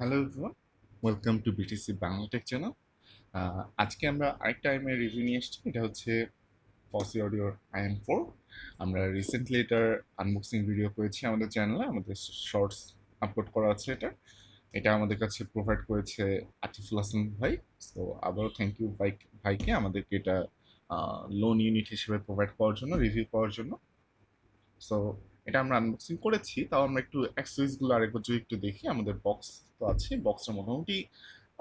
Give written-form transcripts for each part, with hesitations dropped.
Hello everyone, welcome to BTC Bangla take channel. আজকে আমরা আরেকটা আইএমের রিভিউ নিয়ে এসেছি। এটা হচ্ছে ফসি অডিওর IM4। আমরা রিসেন্টলি এটার আনবক্সিং ভিডিও করেছি আমাদের চ্যানেলে, আমাদের শর্টস আপলোড করা আছে। এটা আমাদের কাছে প্রোভাইড করেছে আতিফুল হাসান ভাই। সো আবারও থ্যাংক ইউ ভাইকে আমাদেরকে এটা লোন ইউনিট হিসেবে প্রোভাইড করার জন্য, রিভিউ করার জন্য। সো এটা আমরা আনবক্সিং করেছি, তাও আমরা একটু অ্যাক্সেসরিজগুলো আরেকবার যদি একটু দেখি। আমাদের বক্স তো আছে, বক্সটা মোটামুটি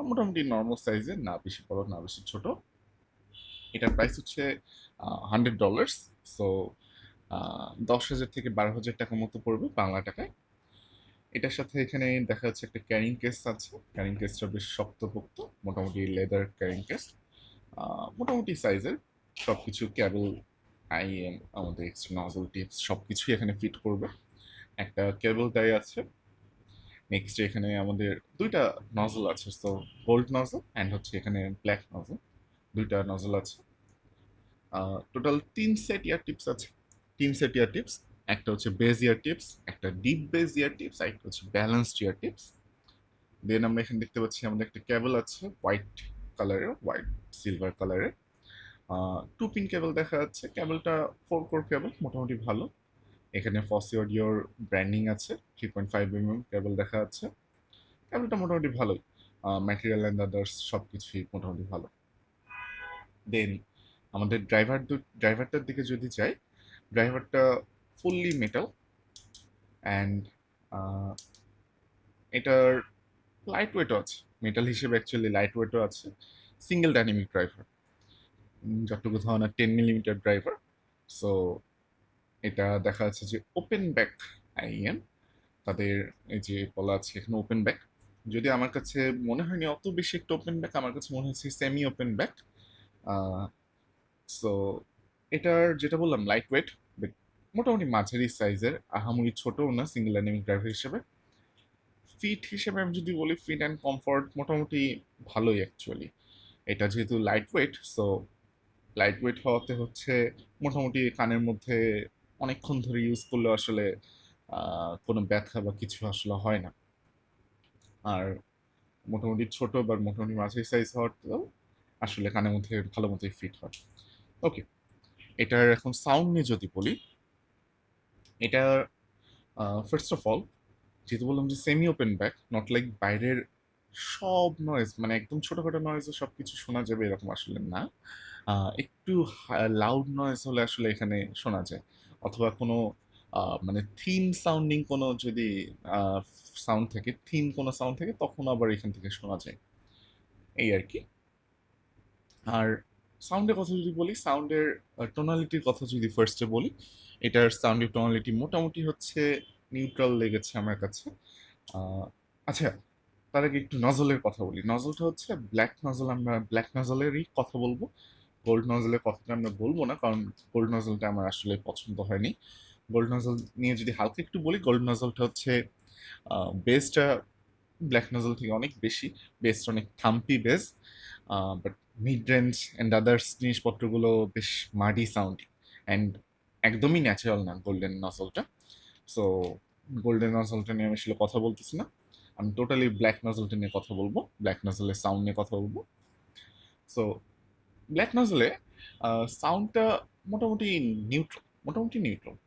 মোটামুটি নর্মাল সাইজের, না বেশি বড় না বেশি ছোট। এটার প্রাইস হচ্ছে $100। সো 10,000 থেকে 12,000 টাকার মতো পড়বে বাংলা টাকায়। এটার সাথে এখানে দেখা যাচ্ছে একটা ক্যারিং কেস আছে। ক্যারিং কেসটা বেশ শক্তপোক্ত, মোটামুটি লেদার ক্যারিং কেস, মোটামুটি সাইজের। সব কিছু ক্যাবল, আইএম, আমাদের এক্সট্রা নজল টিপস সব কিছুই এখানে ফিট করবে। একটা কেবল টাই আছে। নেক্সট এখানে আমাদের দুইটা নজল আছে, তো গোল্ড নজল অ্যান্ড হচ্ছে এখানে ব্ল্যাক নজল, দুইটা নজল আছে। টোটাল 3 সেট ইয়ার টিপস আছে। 3 সেট ইয়ার টিপস, একটা হচ্ছে বেজ ইয়ার টিপস, একটা ডিপ বেজ ইয়ার টিপস, আর একটা হচ্ছে ব্যালেন্সড ইয়ার টিপস। দেন আমরা এখানে দেখতে পাচ্ছি আমাদের একটা কেবল আছে হোয়াইট কালারের, হোয়াইট সিলভার কালারের। 2 পিন কেবল দেখা যাচ্ছে। কেবলটা 4 কোর কেবল, মোটামুটি ভালো। এখানে ফসি অডিওর ব্র্যান্ডিং আছে। 3.5 mm কেবল দেখা যাচ্ছে। কেবলটা মোটামুটি ভালোই। ম্যাটেরিয়াল অ্যান্ড আদার্স সব কিছুই মোটামুটি ভালো। দেন আমাদের ড্রাইভারটার দিকে যদি যাই, ড্রাইভারটা ফুললি মেটাল অ্যান্ড এটার লাইট ওয়েটও আছে। মেটাল হিসেবে অ্যাকচুয়ালি লাইট ওয়েটও আছে। সিঙ্গেল ডাইনামিক ড্রাইভার, যতটুকু ধারণা 10 mm ড্রাইভার। সো এটা দেখা যাচ্ছে যে ওপেন ব্যাক আইএম, তাদের এই যে বলা আছে এখানে ওপেন ব্যাক। যদি আমার কাছে মনে হয়নি অত বেশি একটা ওপেন ব্যাক, আমার কাছে মনে হচ্ছে সেমি ওপেন ব্যাক। সো এটার যেটা বললাম লাইট ওয়েট, মোটামুটি মাঝারি সাইজের, আহামরি ছোটও না সিঙ্গেল ডাইনামিক ড্রাইভার হিসেবে। ফিট হিসেবে আমি যদি বলি, ফিট অ্যান্ড কমফর্ট মোটামুটি ভালোই অ্যাকচুয়ালি। এটা যেহেতু light weight, so light weight হওয়াতে হচ্ছে মোটামুটি কানের মধ্যে অনেকক্ষণ ধরে ইউজ করলে আসলে কোনো ব্যথা বা কিছু আসলে হয় না। আর মোটামুটি ছোট বা মোটামুটি মাঝারি সাইজ হওয়াতেও আসলে কানের মধ্যে ভালো মতোই ফিট হয়। ওকে, এটার এখন সাউন্ড নিয়ে যদি বলি, এটা ফার্স্ট অফ অল যেহেতু বললাম যে semi open back, not like বাইরের সব নয়েজ, মানে একদম ছোটখাটো নয়েজে সব কিছু শোনা যাবে এরকম আসলে না। একটু লাউড নয়েজ হলে আসলে এখানে শোনা যায়, অথবা কোনো মানে থিন সাউন্ডিং কোনো যদি সাউন্ড থাকে, থিন কোনো সাউন্ড থাকে, তখন আবার এখান থেকে শোনা যায়, এই আর কি। আর সাউন্ডের কথা যদি বলি, সাউন্ডের টোনালিটির কথা যদি ফার্স্টে বলি, এটার সাউন্ডের টোনালিটি মোটামুটি হচ্ছে নিউট্রাল লেগেছে আমার কাছে। আহ, আচ্ছা, তার আগে একটু নজলের কথা বলি। নজলটা হচ্ছে ব্ল্যাক নজল, আমরা ব্ল্যাক নজলেরই কথা বলবো। গোল্ড নজলের কথাটা আমরা বলবো না, কারণ গোল্ড নজলটা আমার আসলে পছন্দ হয়নি। গোল্ড নজল নিয়ে যদি হালকা একটু বলি, গোল্ড নজলটা হচ্ছে বেসটা ব্ল্যাক নজল থেকে অনেক বেশি। বেসটা অনেক Thampi base, but mid range and others জিনিসপত্রগুলো বেশ মাডি সাউন্ড অ্যান্ড একদমই ন্যাচারাল না গোল্ডেন নজলটা। সো গোল্ডেন নজলটা নিয়ে আমি আসলে কথা বলতেছি না, আমি টোটালি ব্ল্যাক নজলটা নিয়ে কথা বলবো, ব্ল্যাক নজলের সাউন্ড নিয়ে কথা বলবো। সো ব্ল্যাক নজলে সাউন্ডটা মোটামুটি নিউট্রাল।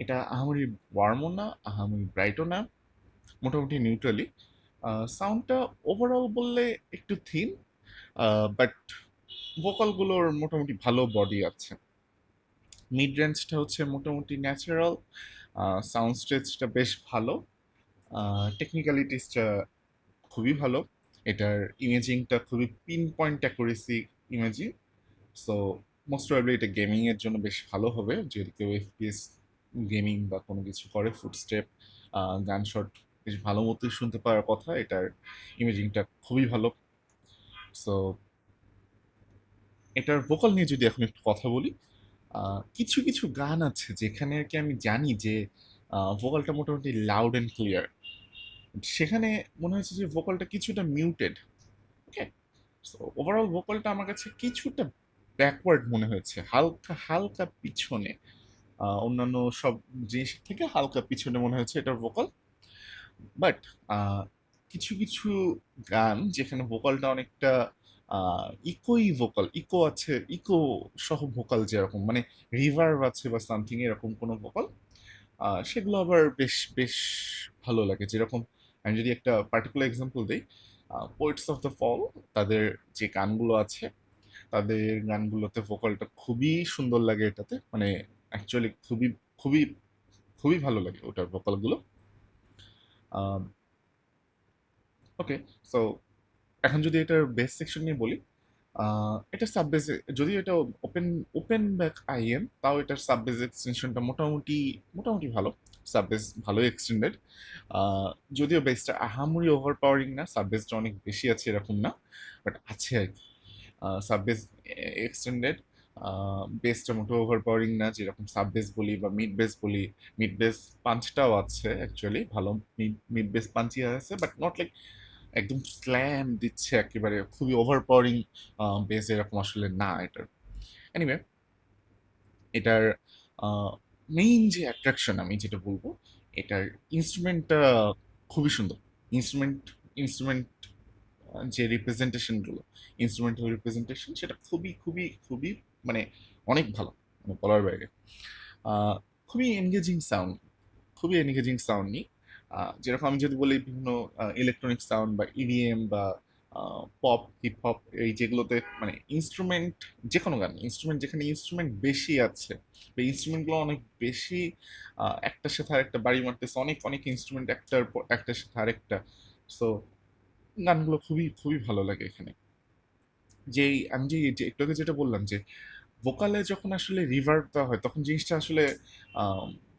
এটা আহামরি ওয়ার্মও না, আহামরি ব্রাইটও না, মোটামুটি নিউট্রালি। সাউন্ডটা ওভারঅল বললে একটু থিন, বাট ভোকালগুলোর মোটামুটি ভালো বডি আছে। মিড রেঞ্জটা হচ্ছে মোটামুটি ন্যাচারাল, সাউন্ড স্টেজটা বেশ ভালো, টেকনিক্যালিটিসটা খুবই ভালো। এটার ইমেজিংটা খুবই pin point accuracy imaging. So most probably এটা গেমিংয়ের জন্য বেশ ভালো হবে, যদি কেউ এফপিএস গেমিং বা কোনো কিছু করে, ফুটস্টেপ, গান শট বেশ ভালো মতোই শুনতে পাওয়ার কথা। এটার ইমেজিংটা খুবই ভালো। সো এটার ভোকাল নিয়ে যদি এখন একটু কথা বলি, কিছু কিছু গান আছে যেখানে আর কি আমি জানি যে ভোকালটা মোটামুটি লাউড অ্যান্ড ক্লিয়ার, সেখানে মনে হয়েছে যে ভোকালটা কিছুটা মিউটেড। ওকে, সো ওভারঅল ভোকালটা আমার কাছে কিছুটা ব্যাকওয়ার্ড মনে হয়েছে, হালকা হালকা পিছনে, অন্যান্য সব জিনিস থেকে হালকা পিছনে মনে হয়েছে এটার ভোকাল। বাট কিছু কিছু গান যেখানে ভোকালটা অনেকটা ইকো আছে, ইকো সহ ভোকাল যেরকম মানে রিভার্ব আছে বা সামথিং এরকম কোনো ভোকাল, সেগুলো আবার বেশ বেশ ভালো লাগে। যেরকম আমি যদি একটা পার্টিকুলার এক্সাম্পল দিই, পোয়েটস অফ দ্য ফল, তাদের যে গানগুলো আছে, তাদের গানগুলোতে ভোকালটা খুবই সুন্দর লাগে এটাতে, মানে অ্যাকচুয়ালি খুবই খুবই খুবই ভালো লাগে ওটার ভোকালগুলো। ওকে, সো এখন যদি এটার বেস সেকশন নিয়ে বলি, এটা সাব বেস, যদিও এটা ওপেন ওপেন ব্যাক আইএম, তাও এটার সাব বেস এক্সটেনশনটা মোটামুটি মোটামুটি ভালো। সাব বেস ভালোই এক্সটেন্ডেড, যদিও বেসটা আহামরি ওভার পাওয়ারিং না, সাব বেসটা অনেক বেশি আছে এরকম না, বাট আছে আর কি। সাব বেস এক্সটেন্ডেড, বেসটা মোটো ওভার পাওয়ারিং না, যেরকম সাব বেস বলি বা মিড বেস বলি। মিড বেস পাঞ্চটাও আছে অ্যাকচুয়ালি, ভালো মিড মিড বেস পাঞ্চি আছে, বাট নট লাইক একদম স্ল্যাম দিচ্ছে একেবারে খুবই ওভার পাওয়ারিং বেস এরকম আসলে না এটার। এনিওয়ে, এটার মেইন যে অ্যাট্রাকশন আমি যেটা বলবো, এটার ইনস্ট্রুমেন্টটা খুবই সুন্দর। ইনস্ট্রুমেন্ট ইনস্ট্রুমেন্ট যে রিপ্রেজেন্টেশনগুলো, ইনস্ট্রুমেন্টাল রিপ্রেজেন্টেশন, সেটা খুবই খুবই খুবই মানে অনেক ভালো, মানে বলার বাইরে। আহ, খুবই এনগেজিং সাউন্ড, খুবই এনগেজিং সাউন্ড নিই। যেরকম আমি যদি বলি বিভিন্ন ইলেকট্রনিক সাউন্ড বা ইডিএম বা পপ হিপ হপ, এই যেগুলোতে মানে ইনস্ট্রুমেন্ট, যে কোনো গান ইনস্ট্রুমেন্ট, যেখানে ইনস্ট্রুমেন্ট বেশি আছে বা ইনস্ট্রুমেন্টগুলো অনেক বেশি একটার সাথে আরেকটা বাড়ি মারতেছে, অনেক অনেক ইনস্ট্রুমেন্ট একটার পর একটার সাথে আরেকটা। সো গানগুলো খুবই খুবই ভালো লাগে এখানে। যেই আমি যে একটু আগে যেটা বললাম যে ভোকালে যখন আসলে রিভার্ব দেওয়া হয়, তখন জিনিসটা আসলে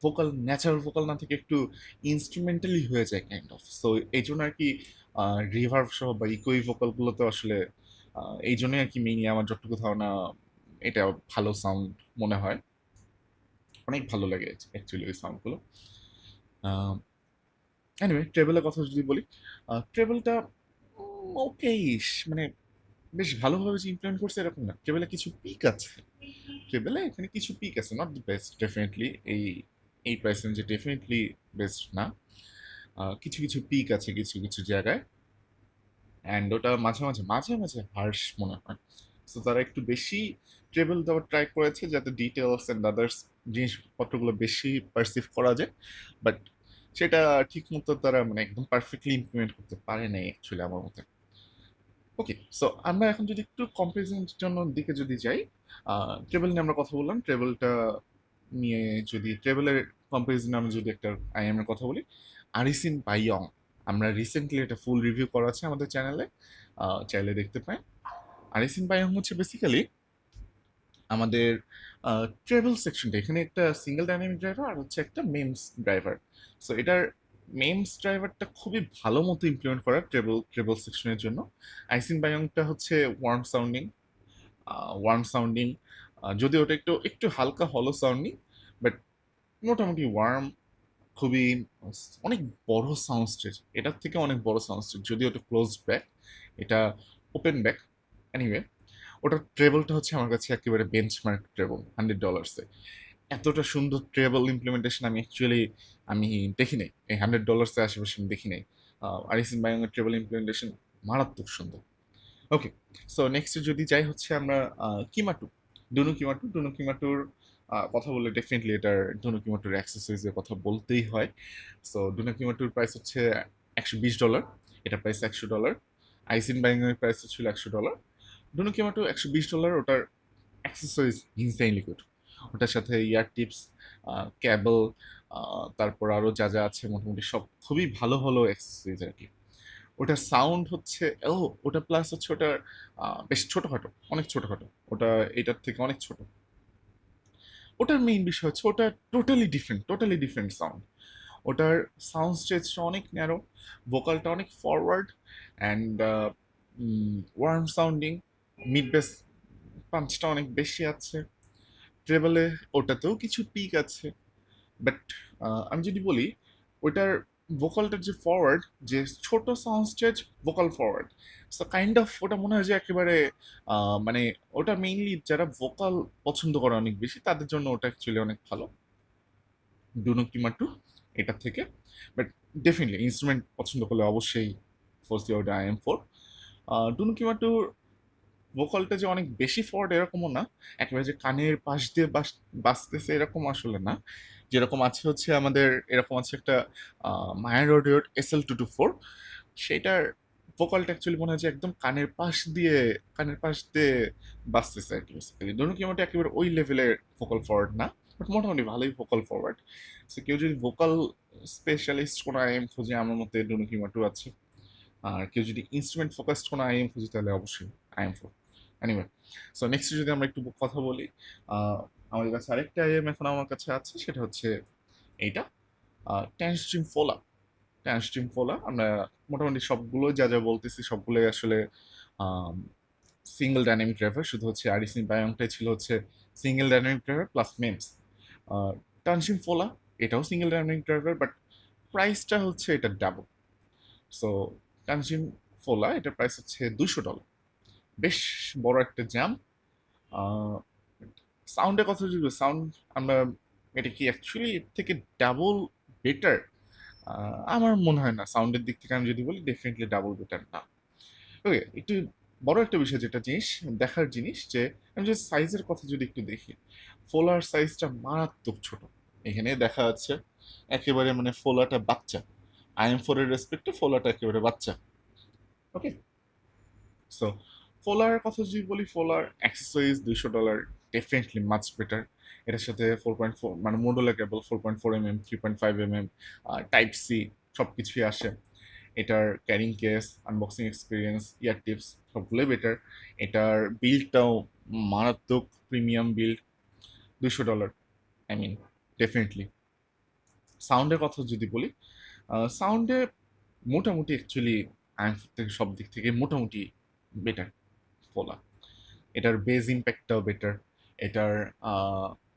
ভোকাল, ন্যাচারাল ভোকাল না থেকে একটু ইনস্ট্রুমেন্টালি হয়ে যায় কাইন্ড অফ। সো এই জন্য আর কি রিভার্ব সহ বা ইকোই ভোকালগুলোতে আসলে এই জন্যই আর কি মেইনলি আমার যতটুকু ধারণা এটা ভালো সাউন্ড মনে হয়, অনেক ভালো লাগে অ্যাকচুয়ালি ওই সাউন্ডগুলো। এনিওয়ে, ট্রেভেলের কথা যদি বলি, ট্রেভেলটা ওকেইশ, মানে বেশ ভালোভাবে যে ইমপ্লিমেন্ট করছে এরকম না, ট্রেভেলে কিছু পিক আছে, ট্রেভেলে এখানে কিছু পিক আছে, নট দি বেস্ট ডেফিনেটলি, এই এই প্রাইস রেঞ্জে ডেফিনেটলি বেস্ট না। কিছু কিছু পিক আছে কিছু কিছু জায়গায়, অ্যান্ড ওটা মাঝে মাঝে মাঝে মাঝে হার্শ মনে হয়। সো তারা একটু বেশি ট্রেভেল দেওয়ার ট্রাই করেছে যাতে ডিটেলস অ্যান্ড আদার্স জিনিসপত্রগুলো বেশি পারসিভ করা যায়, বাট সেটা ঠিক মতো তারা মানে একদম পারফেক্টলি ইমপ্লিমেন্ট করতে পারে নাই অ্যাকচুয়ালি আমার মতে। ওকে, সো আমরা এখন যদি একটু কম্পারিজনের জন্য দিকে যদি যাই, ট্রেভেল নিয়ে আমরা কথা বললাম, ট্রেভেলটা নিয়ে যদি ট্রেভেলের কম্পারিজনে আমি যদি একটা আইএম এর কথা বলি, আরিসিন বাইয়ং, আমরা রিসেন্টলি একটা ফুল রিভিউ করা আছে আমাদের চ্যানেলে, চাইলে দেখতে পাই। আরিসিন বাইয়ং হচ্ছে বেসিক্যালি আমাদের ট্রেভেল সেকশনটা, এখানে একটা সিঙ্গেল ডাইনামিক ড্রাইভার আর হচ্ছে একটা মেমস ড্রাইভার। সো এটার মেমস ড্রাইভারটা খুবই ভালো মতো ইমপ্লিমেন্ট করা ট্রেভেল ট্রেভেল সেকশনের জন্য। আইসিন বায়ংটা হচ্ছে ওয়ার্ম সাউন্ডিং, যদি ওটা একটু একটু হালকা হলো সাউন্ডিং, বাট মোটামুটি ওয়ার্ম, খুবই অনেক বড় সাউন্ড স্টেজ, এটার থেকে অনেক বড় সাউন্ড স্টেজ, যদিও ওটা ক্লোজড ব্যাক, এটা ওপেন ব্যাক। এনিওয়ে, ওটার ট্রেবলটা হচ্ছে আমার কাছে একেবারে বেঞ্চমার্ক ট্রেবল, $100। এতটা সুন্দর ট্রেবল ইমপ্লিমেন্টেশন আমি অ্যাকচুয়ালি আমি দেখি নাই, এই $100 আশেপাশে আমি দেখি নাই। আরিসিন বায়োংয়ের ট্রেবল ইমপ্লিমেন্টেশন মারাত্মক সুন্দর। ওকে, সো নেক্সট যদি যাই হচ্ছে আমরা কিমাটু, ডুনু কিমাটুর কথা বললে ডেফিনেটলি এটার ডুনু কিমাটুর অ্যাক্সেসরিজের কথা বলতেই হয়। সো ডুনু কিমাটুর প্রাইস হচ্ছে $120, এটা প্রাইস $100। আইসিন বাইংয়ের প্রাইস ছিল $100। ডুনু কিমাটু $120, ওটার অ্যাক্সেসরিজ ইনসাইনলি গুড। ওটার সাথে ইয়ার টিপস, ক্যাবল, তারপর আরও যা যা আছে মোটামুটি সব খুবই ভালো ভালো অ্যাক্সেসরিজ আর কি। ওটার সাউন্ড হচ্ছে ওটা প্লাস হচ্ছে ওটার বেশ ছোটখাটো, অনেক ছোটখাটো, ওটা এটার থেকে অনেক ছোট। ওটার মেইন বিষয় হচ্ছে ওটা টোটালি ডিফারেন্ট সাউন্ড। ওটার সাউন্ড স্টেজটা অনেক ন্যারো, ভোকালটা অনেক forward and warm sounding, mid bass পাঞ্চটা অনেক বেশি আছে। ট্রেবলে ওটাতেও কিছু পিক আছে, বাট আমি যদি বলি ওইটার ভোকালটার যে ফরওয়ার্ড, যে ছোট sound stage, vocal forward, so kind of ওটা মনে হয় যে একেবারে মানে ওটা মেইনলি যারা ভোকাল পছন্দ করে অনেক বেশি, তাদের জন্য ওটা অ্যাকচুয়ালি অনেক ভালো ডুনো কিমাটু এটার থেকে। বাট ডেফিনেটলি ইনস্ট্রুমেন্ট পছন্দ করলে অবশ্যই ফোর্স ইউ আই এম ফোর। ডুনুকিমাটুর ভোকালটা যে অনেক বেশি ফরওয়ার্ড এরকমও না, একেবারে যে কানের পাশ দিয়ে বাজতেছে এরকম আসলে না। যেরকম আছে হচ্ছে আমাদের, এরকম আছে একটা মায়ার অডিওর SL224, সেটার ভোকালটা অ্যাকচুয়ালি মনে হয় যে একদম কানের পাশ দিয়ে বাজতেছে আর কি। বেসিক্যালি ডনুকিমাটো একেবারে ওই লেভেলের ভোকাল ফরওয়ার্ড না, বাট মোটামুটি ভালোই ভোকাল ফরওয়ার্ড। সো কেউ যদি ভোকাল স্পেশালিস্ট কোনো আইএম খোঁজে, আমার মতে ডনুকিমাটো আছে। আর কেউ যদি ইনস্ট্রুমেন্ট ফোকাসড কোনো আইএম খুঁজে, তাহলে অবশ্যই IM4। এনিওয়ে, সো নেক্সট যদি আমরা একটু কথা বলি, আমাদের কাছে আরেকটা আইএম এখন আমার কাছে আছে, সেটা হচ্ছে এইটা, ট্যানস্ট্রিম ফোলা। ট্যানস্ট্রিম ফোলা আমরা মোটামুটি সবগুলো যা যা বলতেছি সবগুলোই আসলে সিঙ্গেল ডাইনামিক ড্রাইভার, শুধু হচ্ছে আরিসিন বায়ংটাই ছিল হচ্ছে single dynamic driver plus MEMS. ট্যানস্ট্রিম ফোলা এটাও সিঙ্গেল ডাইনামিক ড্রাইভার, বাট প্রাইসটা হচ্ছে এটা ডাবল। সো ট্যানস্ট্রিম ফোলা এটার প্রাইস হচ্ছে $200। বেশ বড় একটা জ্যাম। সাউন্ডের কথা যদি সাউন্ড, আমরা এটা কি অ্যাকচুয়ালি এর থেকে ডাবল বেটার? আমার মনে হয় না। সাউন্ডের দিক থেকে আমি যদি বলি, ডেফিনেটলি ডাবল বেটার না। ওকে, একটু বড় একটা বিষয়, যেটা জিনিস দেখার জিনিস, যে আমি যে সাইজের কথা যদি একটু দেখি, ফোলার সাইজটা মারাত্মক ছোট। এখানে দেখা যাচ্ছে একেবারে মানে ফোলাটা বাচ্চা। IM4 এর রেসপেক্টে ফোলাটা একেবারে বাচ্চা। ওকে, সো ফোলার কথা যদি বলি, ফোলার অ্যাক্সেসরিজ $200, ডেফিনেটলি মাচ বেটার। এটার সাথে 4.4 মানে modular cable, 4.4 mm, 3.5 mm, type C সব কিছুই আসে। এটার carrying case, unboxing experience, ear tips সবগুলোই বেটার। এটার বিল্ডটাও মারাত্মক premium build. $200, I mean, definitely. সাউন্ডের কথা যদি বলি, সাউন্ডে মোটামুটি অ্যাকচুয়ালি আইএম4 থেকে সব দিক থেকে মোটামুটি বেটার ফোলা। এটার বেজ ইম্প্যাক্টটাও বেটার। এটার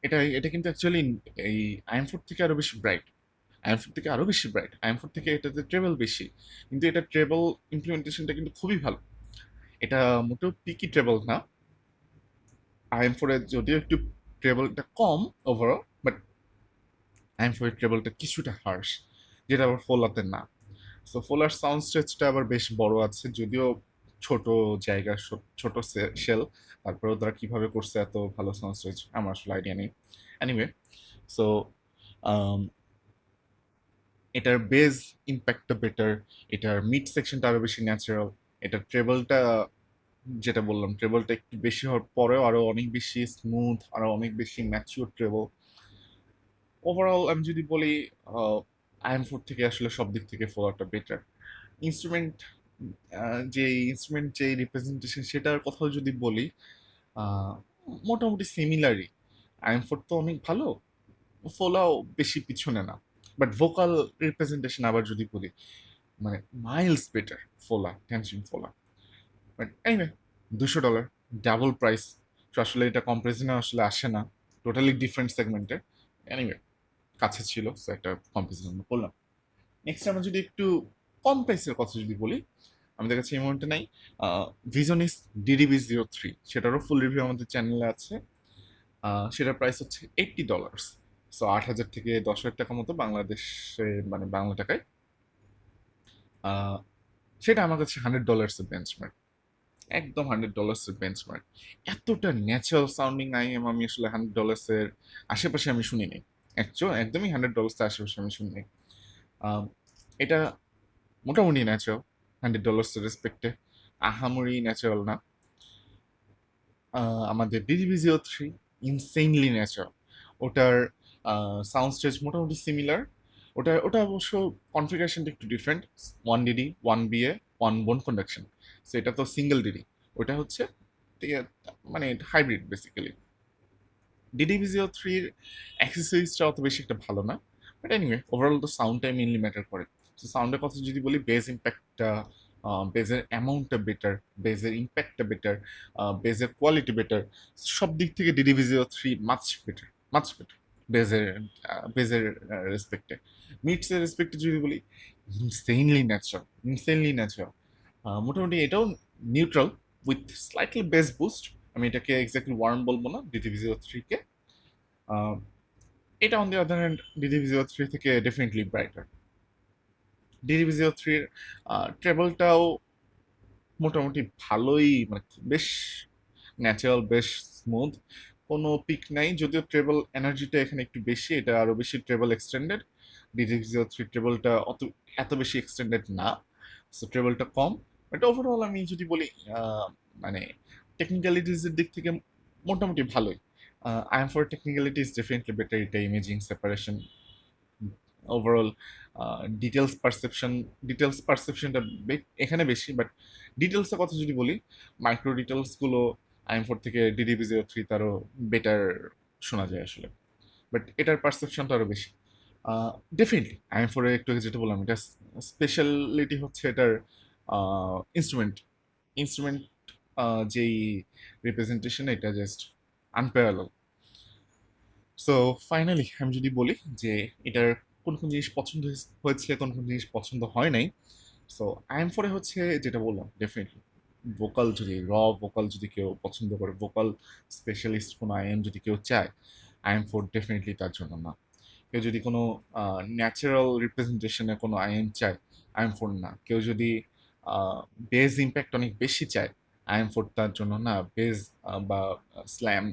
এটা এটা কিন্তু অ্যাকচুয়ালি এই IM4 থেকে আরো বেশি ব্রাইট। IM4 থেকে আরো বেশি ব্রাইট, IM4 থেকে এটাতে ট্রেবল বেশি, কিন্তু এটা ট্রেবল ইমপ্লিমেন্টেশনটা কিন্তু খুবই ভালো। এটা মোটেও পিকি ট্রেবল না। IM4 এর যদিও একটু ট্রেবলটা কম ওভারঅল, বাট IM4 এর ট্রেবলটা কিছুটা হার্শ, যেটা আবার ফোলাতে না। সো ফোলার সাউন্ড স্টেজটা আবার বেশ বড় আছে, যদিও ছোট জায়গা, ছোট শেল, তারপরেও তারা কিভাবে করছে এত ভালো সাউন্ড স্টেজ, আমার আসলে আইডিয়া নেই। এনিওয়ে, সো এটার বেজ ইম্প্যাক্টটা বেটার, এটার মিড সেকশনটা আরো বেশি ন্যাচারাল, এটার ট্রেবলটা, যেটা বললাম, ট্রেবলটা একটু বেশি হওয়ার পরেও আরো অনেক বেশি স্মুথ, আরো অনেক বেশি ম্যাচিওর ট্রেবল। ওভারঅল আমি যদি বলি, IM4 থেকে আসলে সব দিক থেকে ফোলারটা বেটার। ইনস্ট্রুমেন্ট, যে রিপ্রেজেন্টেশন সেটার কথাও যদি বলি, আহ, মোটামুটি সিমিলারই। IM4 তো অনেক ভালো, ফোলাও বেশি পিছনে না, বাট ভোকাল রিপ্রেজেন্টেশন আবার যদি বলি, মানে মাইলস বেটার ফোলা, টেনশন ফোলা। But anyway, $200, double price. তো আসলে এটা কম্পারিজনে আসলে আসে না, টোটালি ডিফারেন্ট সেগমেন্টে। এনিওয়ে, কাছে ছিল, সো একটা কম্পারিজন আমরা করলাম। নেক্সট আমরা যদি একটু কম প্রাইসের কথা যদি বলি, আমাদের কাছে এই মুহূর্তে নাই, ভিজনিস DDB03, সেটারও ফুল রিভিউ আমাদের চ্যানেলে আছে। সেটার প্রাইস হচ্ছে $80। সো 8,000 থেকে 10,000 টাকা মতো বাংলাদেশে, মানে বাংলা টাকায়। আহ, সেটা আমার কাছে $100 এর বেঞ্চমার্ক, একদম $100 এর বেঞ্চমার্ক। এতটা ন্যাচারাল সাউন্ডিং আইএম আমি আসলে $100 এর আশেপাশে আমি শুনিনি। একদমই $100 এর আশেপাশে আমি শুনিনি। আহ, এটা মোটামুটি ন্যাচারাল, $100 এর রেসপেক্টে আহামরি ন্যাচারাল না। আমাদের DDB03 ইনসেইনলি ন্যাচারাল। ওটার সাউন্ড স্টেজ মোটামুটি সিমিলার। ওটা অবশ্য কনফিগারেশনটা একটু ডিফারেন্ট, 1DD, 1BA, 1 বোন কন্ডাকশন। সো এটা তো সিঙ্গেল ডিডি, ওটা হচ্ছে মানে হাইব্রিড বেসিক্যালি। DDB03-র অ্যাক্সেসরিজটা অত বেশি একটা ভালো না, বাট এনিওয়ে ওভারঅল তো সাউন্ডটাই মেনলি ম্যাটার করে। তো সাউন্ডের কথা যদি বলি, বেজ ইম্প্যাক্টটা, বেজের অ্যামাউন্টটা বেটার, বেজের ইম্প্যাক্টটা বেটার, বেজের কোয়ালিটি বেটার, সব দিক থেকে DDB03 much better, much better. বেজের বেজের রেসপেক্টে, মিডসের রেসপেক্টে যদি বলি, ইনসেইনলি ন্যাচারাল, ইনসেইনলি ন্যাচারাল। মোটামুটি এটাও neutral with slightly base boost. আমি এটাকে এক্স্যাক্টলি ওয়ার্ম বলবো না DDB03-কে। এটা on the other hand DDB03 থেকে ডেফিনেটলি ব্রাইটার। DDB03-র ট্রেবলটাও মোটামুটি ভালোই, মানে বেশ ন্যাচারাল, বেশ স্মুথ, কোনো পিক নাই, যদিও ট্রেবল এনার্জিটা এখানে একটু বেশি, এটা আরো বেশি ট্রেবল এক্সটেন্ডেড। DDB03 ট্রেবলটা এত বেশি এক্সটেন্ডেড না, সো ট্রেবলটা কম। বাট ওভারঅল আমি যদি বলি, মানে টেকনিক্যালিটিসের দিক থেকে মোটামুটি ভালোই। IM4 টেকনিক্যালিটিস ডেফিনেটলি বেটার, এটা ইমেজিং সেপারেশন, ওভারঅল ডিটেলস পারসেপশনটা এখানে বেশি। বাট ডিটেলসের কথা যদি বলি, মাইক্রো ডিটেলসগুলো IM4 থেকে DDB03 তারও বেটার শোনা যায় আসলে। বাট এটার পারসেপশনটা আরও বেশি। ডেফিনেটলি IM4 এর একটু আগে যেটা বললাম, এটা স্পেশালিটি হচ্ছে এটার ইনস্ট্রুমেন্ট ইনস্ট্রুমেন্ট যেই রিপ্রেজেন্টেশন, এটা জাস্ট আনপ্যারালাল। সো ফাইনালি আমি যদি বলি যে এটার কোন কোন জিনিস পছন্দ হয়েছে, কোন কোন জিনিস পছন্দ হয় নাই, সো IM4 হচ্ছে যেটা বললাম, ডেফিনেটলি ভোকাল, যদি ভোকাল যদি কেউ পছন্দ করে, ভোকাল স্পেশালিস্ট কোনো IM যদি কেউ চায়, IM4 ডেফিনেটলি তার জন্য না। কেউ যদি কোনো ন্যাচারাল রিপ্রেজেন্টেশনে কোনো IM চায়, IM4 না। কেউ যদি বেজ ইম্প্যাক্ট অনেক বেশি চায়, IM4 তার জন্য না। বেজ বা স্ল্যাম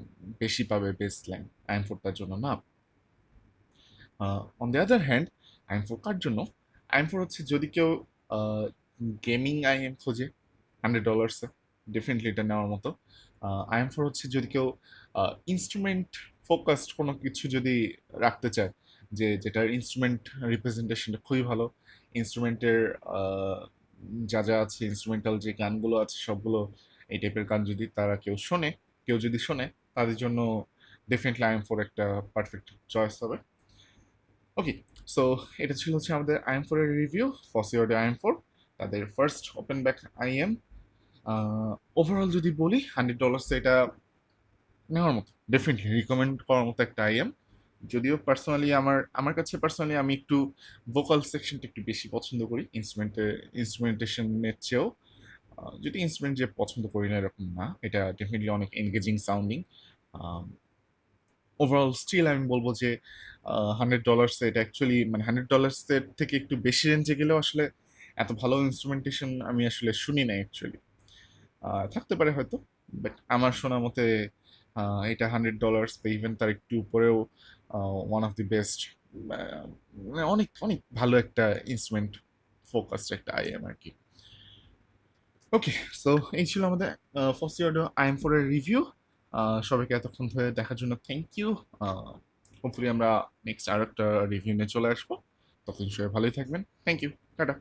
বেশি পাবে, বেজ স্ল্যাম, IM4 তার জন্য না। On the other hand, IM4 কার জন্য? IM4 হচ্ছে যদি কেউ গেমিং IM খোঁজে $100, ডেফিনেটলি এটা নেওয়ার মতো। IM4 হচ্ছে যদি কেউ ইনস্ট্রুমেন্ট ফোকাসড কোনো কিছু যদি রাখতে চায়, যেটার ইনস্ট্রুমেন্ট রিপ্রেজেন্টেশনটা খুবই ভালো, ইনস্ট্রুমেন্টের যা যা আছে, ইনস্ট্রুমেন্টাল যে গানগুলো আছে সবগুলো, এই টাইপের গান যদি তারা কেউ যদি শোনে, তাদের জন্য ডেফিনেটলি IM4 একটা পারফেক্ট চয়েস হবে। ওকে, সো এটা ছিল হচ্ছে আমাদের IM4 এর রিভিউ, ফসিওডি IM4, তাদের first open back IM। Overall যদি বলি, $100 এটা নেওয়ার মতো, ডেফিনেটলি রিকমেন্ড করার মতো একটা IM। যদিও পার্সোনালি আমার কাছে পার্সোনালি আমি একটু ভোকাল সেকশনটা একটু বেশি পছন্দ করি ইনস্ট্রুমেন্টেশনের চেয়েও। যদি ইনস্ট্রুমেন্ট যে পছন্দ করি না এরকম না, এটা ডেফিনেটলি অনেক এনগেজিং সাউন্ডিং। ওভারঅল স্টিল আমি বলবো যে $100 এটা অ্যাকচুয়ালি, মানে $100 থেকে একটু বেশি রেঞ্জে গেলেও আসলে এত ভালো ইনস্ট্রুমেন্টেশন আমি আসলে শুনি না অ্যাকচুয়ালি। থাকতে পারে হয়তো, বাট আমার শোনা মতে এটা $100 বা ইভেন তার একটু উপরেও ওয়ান অফ দি বেস্ট, মানে অনেক অনেক ভালো একটা ইনস্ট্রুমেন্ট ফোকাসড একটা IM আর কি। ওকে, সো এই ছিল আমাদের ফসি অডিও IM4 এর রিভিউ। সবাইকে এতক্ষণ ধরে দেখার জন্য থ্যাংক ইউ। হোপফুলি আমরা নেক্সট আর একটা রিভিউ নিয়ে চলে আসবো। ততদিন সবাই ভালোই থাকবেন। Thank you, tata.